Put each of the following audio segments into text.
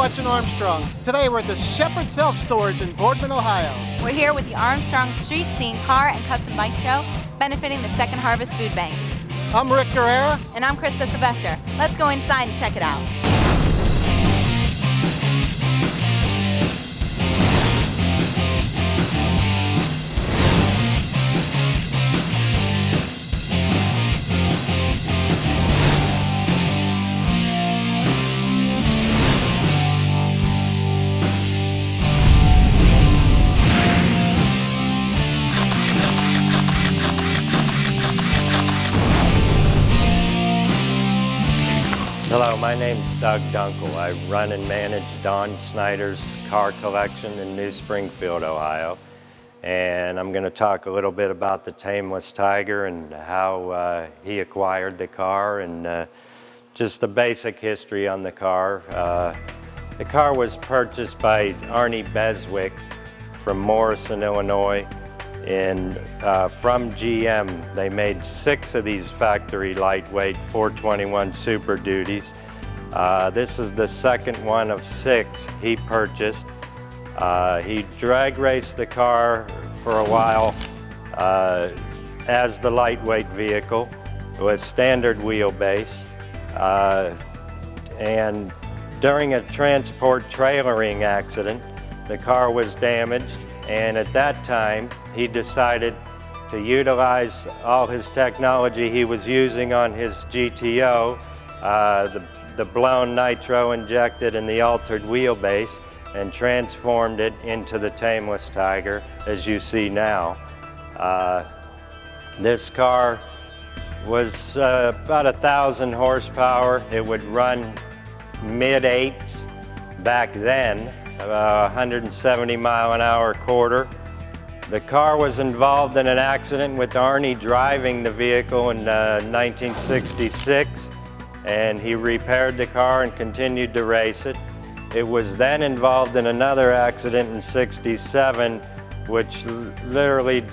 watching Armstrong. Today we're at the Shepherd Self Storage in Boardman, Ohio. We're here with the Armstrong Street Scene Car and Custom Bike Show, benefiting the Second Harvest Food Bank. I'm Rick Gurrera. And I'm Krysta Sylvester. Let's go inside and check it out. Hello, my name's Doug Dunkel. I run and manage Don Snider's car collection in New Springfield, Ohio. And I'm going to talk a little bit about the Tameless Tiger and how he acquired the car and just the basic history on the car. The car was purchased by Arnie Beswick from Morrison, Illinois. And from GM, they made 6 of these factory lightweight 421 Super Duties. This is the second one of 6 he purchased. He drag raced the car for a while as the lightweight vehicle with standard wheelbase. And during a transport trailering accident, the car was damaged. And at that time, he decided to utilize all his technology he was using on his GTO, the blown nitro injected and the altered wheelbase, and transformed it into the Tameless Tiger, as you see now. This car was about 1,000 horsepower. It would run mid-8s back then. 170 mile an hour quarter. The car was involved in an accident with Arnie driving the vehicle in 1966, and he repaired the car and continued to race it. It was then involved in another accident in '67, which literally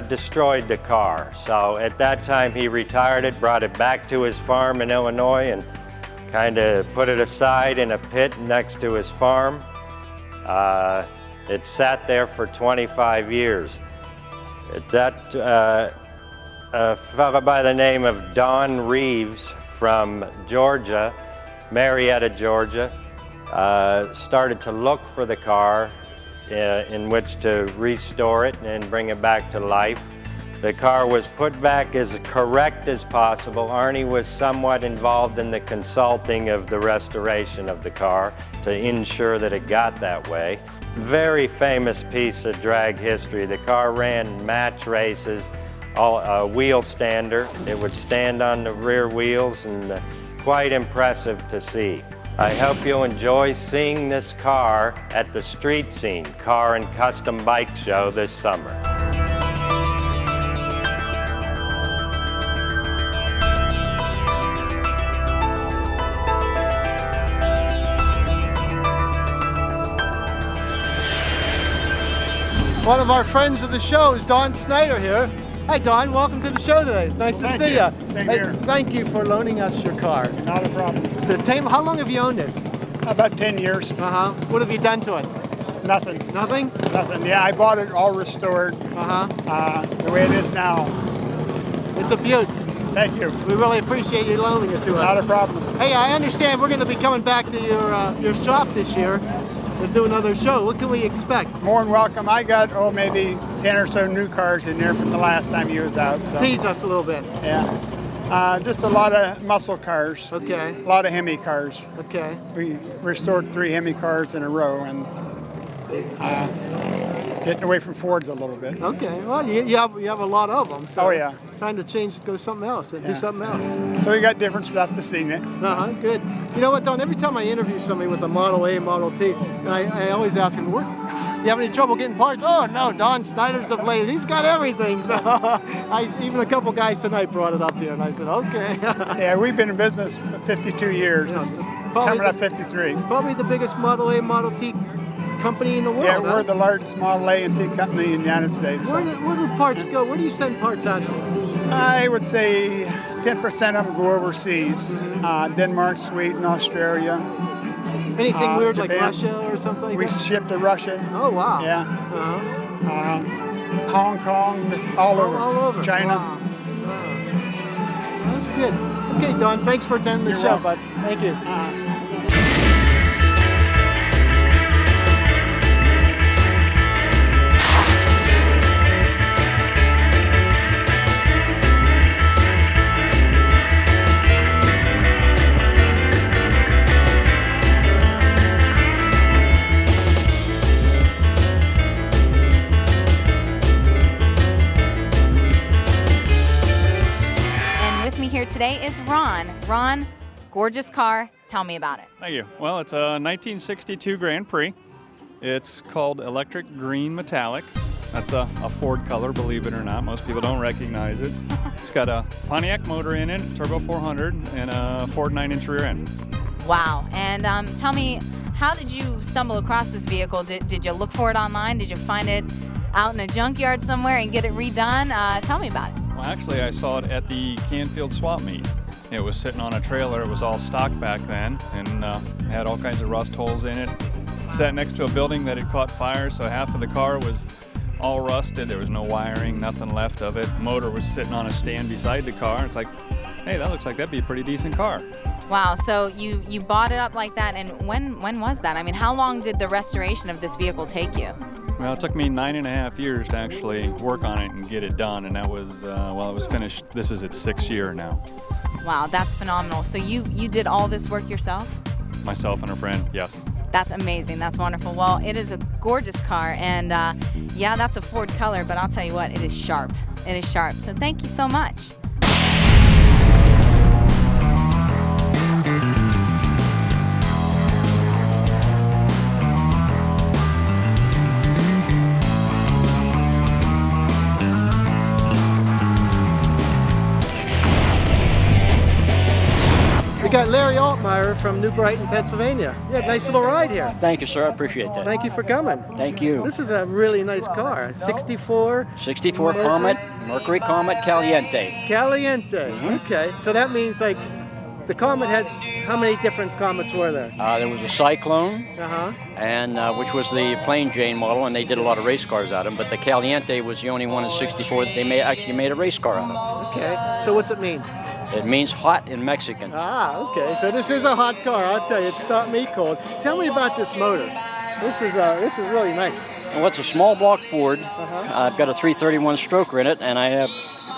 destroyed the car. So at that time he retired it, brought it back to his farm in Illinois, and kind of put it aside in a pit next to his farm. It sat there for 25 years. A fellow by the name of Don Reeves from Georgia, Marietta, Georgia, started to look for the car in which to restore it and bring it back to life. The car was put back as correct as possible. Arnie was somewhat involved in the consulting of the restoration of the car to ensure that it got that way. Very famous piece of drag history. The car ran match races, wheel stander. It would stand on the rear wheels, and quite impressive to see. I hope you'll enjoy seeing this car at the Street Scene Car and Custom Bike Show this summer. One of our friends of the show is Don Snider here. Hi Don, welcome to the show today. It's nice to see you. Same here. Thank you for loaning us your car. Not a problem. How long have you owned this? About 10 years. What have you done to it? Nothing. Nothing? Nothing. Yeah, I bought it all restored. The way it is now. It's a beaut. Thank you. We really appreciate you loaning it to us. Not a problem. Hey, I understand we're going to be coming back to your shop this year to do another show. What can we expect? More than welcome. I got, maybe 10 or so new cars in there from the last time you was out. So. Tease us a little bit. Yeah. Just a lot of muscle cars. Okay. A lot of Hemi cars. Okay. We restored 3 Hemi cars in a row, and getting away from Fords a little bit. Okay. Well, you have a lot of them. So oh yeah. Trying to change, go something else, do something else. So we got different stuff to see now. Good. You know what, Don? Every time I interview somebody with a Model A, Model T, and I always ask them, you have any trouble getting parts? Oh no, Don Snider's the blade. He's got everything. So even a couple guys tonight brought it up here, and I said, okay. Yeah, we've been in business for 52 years. Coming up 53. Probably the biggest Model A, Model T company in the world. Yeah, we're the largest Model A and T company in the United States. Where do parts go? Where do you send parts out to? I would say 10% of them go overseas. Denmark, Sweden, Australia. Anything weird like Japan. Russia or something like We that? shipped to Russia. Oh, wow. Yeah. Uh-huh. Hong Kong, just all over. All over. China. Wow. Wow. That's good. Okay, Don, thanks for attending the You're show, welcome. bud. Thank you. Here today is Ron. Ron, gorgeous car. Tell me about it. Thank you. Well, it's a 1962 Grand Prix. It's called Electric Green Metallic. That's a Ford color, believe it or not. Most people don't recognize it. It's got a Pontiac motor in it, turbo 400, and a Ford 9-inch rear end. Wow. And tell me, how did you stumble across this vehicle? Did you look for it online? Did you find it out in a junkyard somewhere and get it redone? Tell me about it. Well, actually, I saw it at the Canfield swap meet. It was sitting on a trailer. It was all stock back then, and had all kinds of rust holes in it. Sat next to a building that had caught fire, so half of the car was all rusted. There was no wiring, nothing left of it. Motor was sitting on a stand beside the car. It's like, hey, that looks like that'd be a pretty decent car. Wow, so you bought it up like that, and when was that? I mean, how long did the restoration of this vehicle take you? Well, it took me 9.5 years to actually work on it and get it done, and that was, well, it was finished. This is its 6th year now. Wow, that's phenomenal. So you did all this work yourself? Myself and a friend, yes. That's amazing. That's wonderful. Well, it is a gorgeous car, and yeah, that's a Ford color, but I'll tell you what, it is sharp. It is sharp. So thank you so much. We got Larry Altmeyer from New Brighton, Pennsylvania. You had a nice little ride here. Thank you, sir. I appreciate that. Thank you for coming. Thank you. This is a really nice car. 64. 64 Comet, Mercury Comet Caliente. Caliente. Okay. So that means like the Comet had, how many different Comets were there? There was a Cyclone, Uh-huh. and which was the plain Jane model, and they did a lot of race cars out of them. But the Caliente was the only one in 64 that they actually made a race car out of. Okay. So what's it mean? It means hot in Mexican. Ah, okay. So this is a hot car. I'll tell you, it stopped me cold. Tell me about this motor. This is really nice. Well, it's a small block Ford. Uh-huh. I've got a 331 stroker in it, and I have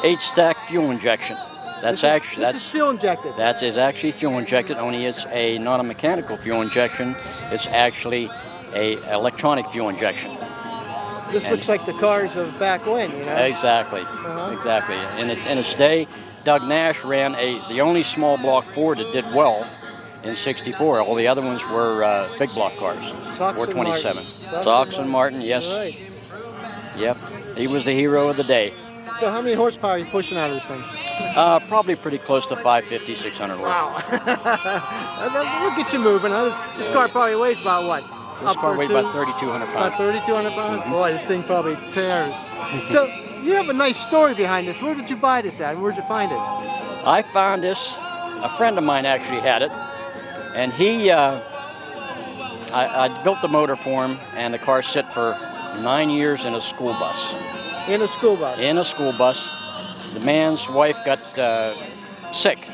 8-stack fuel injection. That's This is fuel injected. That is actually fuel injected, only it's not a mechanical fuel injection. It's actually a electronic fuel injection. This looks like the cars of back when, you know? Exactly. Uh-huh. Exactly. In its day, Doug Nash ran the only small block Ford that did well in 64. All the other ones were big block cars. Sox 427. and Martin. Sox and Martin, yes. Right. Yep. He was the hero of the day. So how many horsepower are you pushing out of this thing? Probably pretty close to 550, 600 horsepower. Wow. We'll get you moving. Huh? This car probably weighs about what? This car weighs about 3,200 pounds. About 3,200 pounds? Boy, this thing probably tears. So you have a nice story behind this. Where did you buy this at and where'd you find it? I found this, a friend of mine actually had it, and he, I built the motor for him, and the car sit for 9 years in a school bus. In a school bus? In a school bus. The man's wife got sick,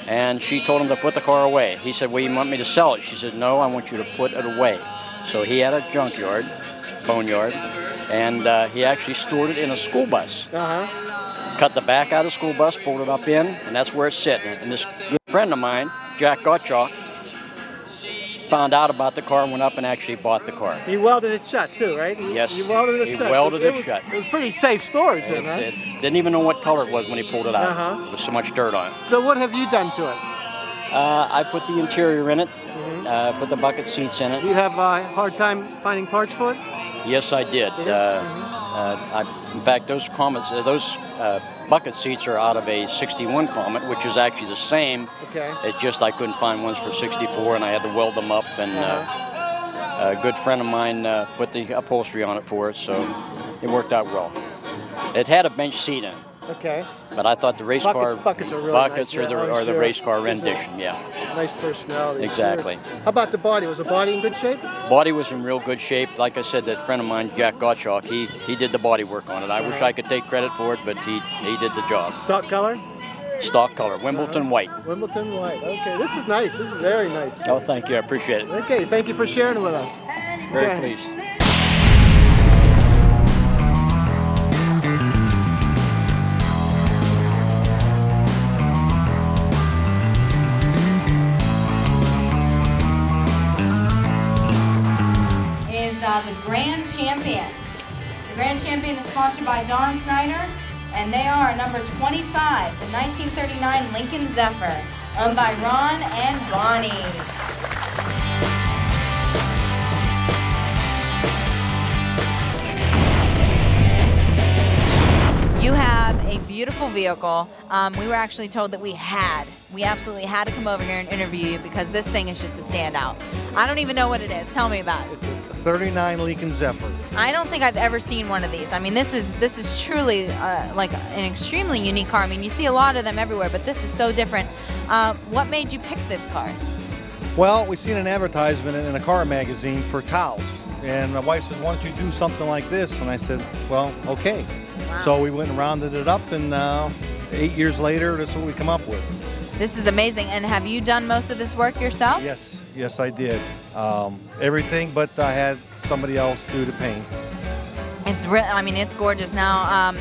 and she told him to put the car away. He said, well, you want me to sell it? She said, no, I want you to put it away. So he had a junkyard, boneyard, and he actually stored it in a school bus. Cut the back out of the school bus, pulled it up in, and that's where it's sitting. And this good friend of mine, Jack Gottschalk, found out about the car and went up and actually bought the car. He welded it shut too, right? Yes. He welded it shut. He welded it shut. It was pretty safe storage then, huh? Didn't even know what color it was when he pulled it out. There was so much dirt on it. So what have you done to it? I put the interior in it, put the bucket seats in it. Do you have a hard time finding parts for it? Yes, I did. In fact, those Comets, those bucket seats are out of a 61 Comet, which is actually the same. Okay. It's just I couldn't find ones for 64, and I had to weld them up. And a good friend of mine put the upholstery on it for it, so it worked out well. It had a bench seat in it. Okay. But I thought the race car Buckets are really buckets nice. are the Yeah, or the sure. race car Gives a rendition. Yeah, Nice personality. exactly. Sure. How about the body? Was the body in good shape? Body was in real good shape. Like I said, that friend of mine, Jack Gottschalk, he did the body work on it. I wish I could take credit for it, but he did the job. Stock color? Stock color, Wimbledon white. Wimbledon white. Okay, this is nice. This is very nice. Oh, thank you. I appreciate it. Okay, thank you for sharing with us. Very Okay. pleased. Is the Grand Champion. The Grand Champion is sponsored by Don Snider, and they are number 25, the 1939 Lincoln Zephyr, owned by Ron and Bonnie. You have a beautiful vehicle. We were actually told that we absolutely had to come over here and interview you because this thing is just a standout. I don't even know what it is. Tell me about it. It's a 39 Lincoln Zephyr. I don't think I've ever seen one of these. I mean, this is truly like an extremely unique car. I mean, you see a lot of them everywhere, but this is so different. What made you pick this car? Well, we seen an advertisement in a car magazine for towels, and my wife says, "Why don't you do something like this?" And I said, "Well, okay." Wow. So we went and rounded it up, and 8 years later, that's what we come up with. This is amazing. And have you done most of this work yourself? Yes, I did. Everything, but I had somebody else do the paint. I mean, it's gorgeous. Now,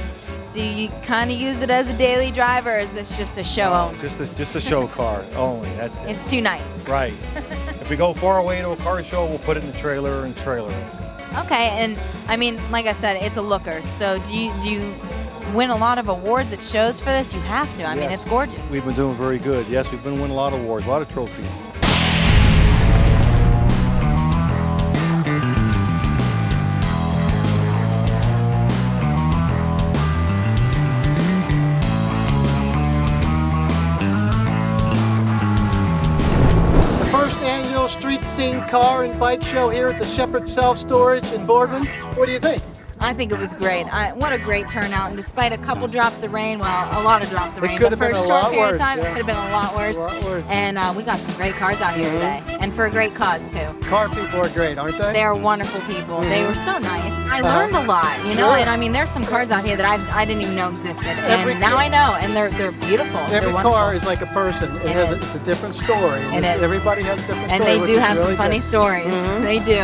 do you kind of use it as a daily driver, or is this just a show only? Just a show car only. That's it. It's too nice. Right. If we go far away to a car show, we'll put it in the trailer and trailer it. Okay, and I mean, like I said, it's a looker. So do you win a lot of awards at shows for this? You have to. I mean, Yes. it's gorgeous. We've been doing very good. Yes, we've been winning a lot of awards, a lot of trophies. First annual street scene car and bike show here at the Shepherd Self Storage in Boardman. What do you think? I think it was great. What a great turnout. And despite a couple drops of rain, well, a lot of drops of It rain, could but have for been a a short lot period of worse, time, yeah. it could have been a lot worse. A lot worse. And we got some great cars out here today. And for a great cause, too. Car people are great, aren't they? They are wonderful people. They were so nice. I learned a lot, you know, Sure. and I mean, there's some cars out here that I didn't even know existed. Every And now I know, and they're beautiful. Every They're wonderful. car is like a person. It is. It's a different story. It is. Everybody has a different And story. they which do is have really some funny good. stories. Mhm. They do.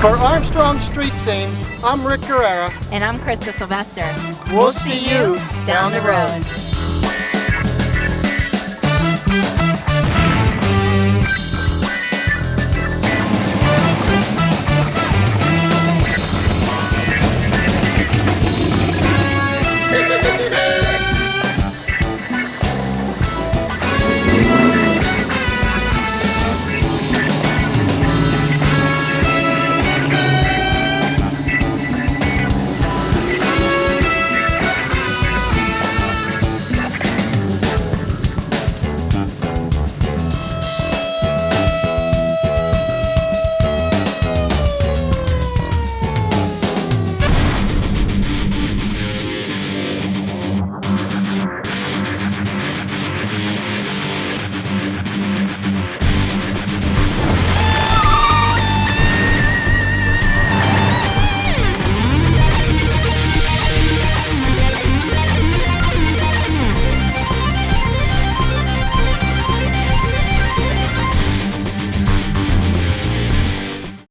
For Armstrong Street Scene, I'm Rick Gurrera. And I'm Krysta Sylvester. We'll see you down the road.